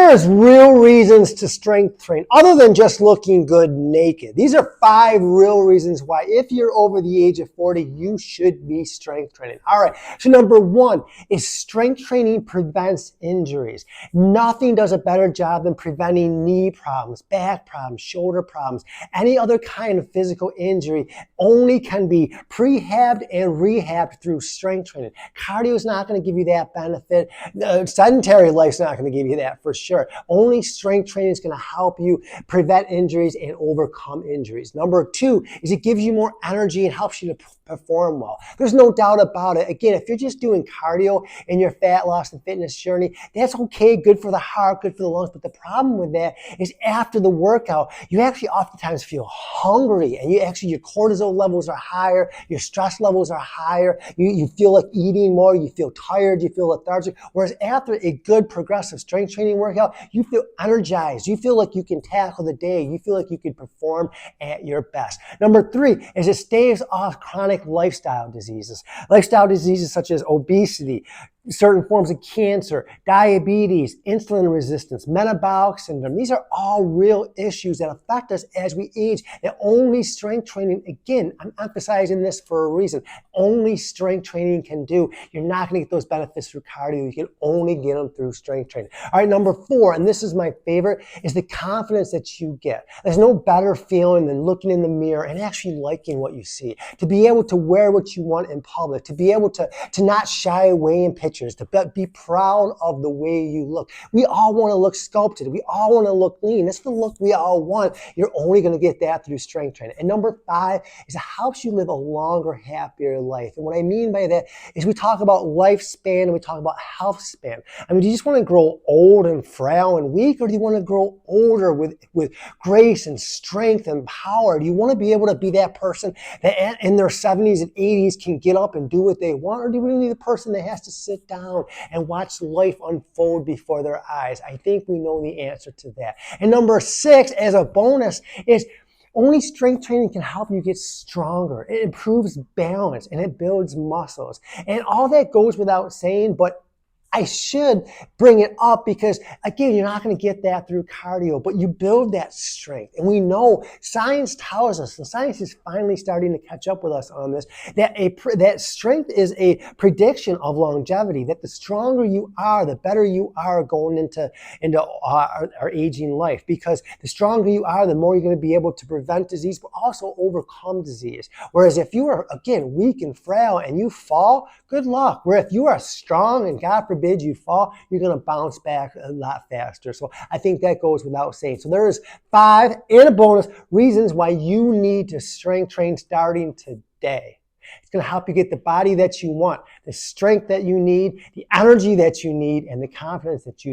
there's real reasons to strength train other than just looking good naked. These are 5 real reasons why if you're over the age of 40, you should be strength training. All right, so number 1 is strength training prevents injuries. Nothing does a better job than preventing knee problems, back problems, shoulder problems, any other kind of physical injury only can be prehabbed and rehabbed through strength training. Cardio is not going to give you that benefit. Sedentary life's not going to give you that for sure. Only strength training is going to help you prevent injuries and overcome injuries. Number 2 is it gives you more energy and helps you to perform well. There's no doubt about it. Again, if you're just doing cardio in your fat loss and fitness journey, that's okay, good for the heart, good for the lungs. But the problem with that is after the workout, you actually oftentimes feel hungry and your cortisol levels are higher, your stress levels are higher, you feel like eating more, you feel tired, you feel lethargic. Whereas after a good progressive strength training workout, you feel energized, you feel like you can tackle the day, you feel like you can perform at your best. Number 3 is it staves off chronic lifestyle diseases. Lifestyle diseases such as obesity, certain forms of cancer, diabetes, insulin resistance, metabolic syndrome. These are all real issues that affect us as we age. That only strength training, again, I'm emphasizing this for a reason, only strength training can do. You're not going to get those benefits through cardio. You can only get them through strength training. All right, number 4, and this is my favorite, is the confidence that you get. There's no better feeling than looking in the mirror and actually liking what you see. To be able to wear what you want in public, to be able to not shy away in pictures, to be proud of the way you look. We all want to look sculpted. We all want to look lean. That's the look we all want. You're only going to get that through strength training. And number 5 is it helps you live a longer, happier life. And what I mean by that is we talk about lifespan and we talk about health span. I mean, do you just want to grow old and frail and weak, or do you want to grow older with grace and strength and power? Do you want to be able to be that person that in their 70s and 80s can get up and do what they want, or do you want to be the person that has to sit down and watch life unfold before their eyes? I think we know the answer to that. And number 6, as a bonus, is only strength training can help you get stronger. It improves balance and it builds muscles. And all that goes without saying, but I should bring it up because, again, you're not going to get that through cardio, but you build that strength. And we know science tells us, and science is finally starting to catch up with us on this, that strength is a prediction of longevity, that the stronger you are, the better you are going into our aging life, because the stronger you are, the more you're going to be able to prevent disease, but also overcome disease. Whereas if you are, again, weak and frail and you fall, good luck. Where if you are strong and God forbid you fall, you're going to bounce back a lot faster. So I think that goes without saying. So there's 5 and a bonus reasons why you need to strength train starting today. It's going to help you get the body that you want, the strength that you need, the energy that you need, and the confidence that you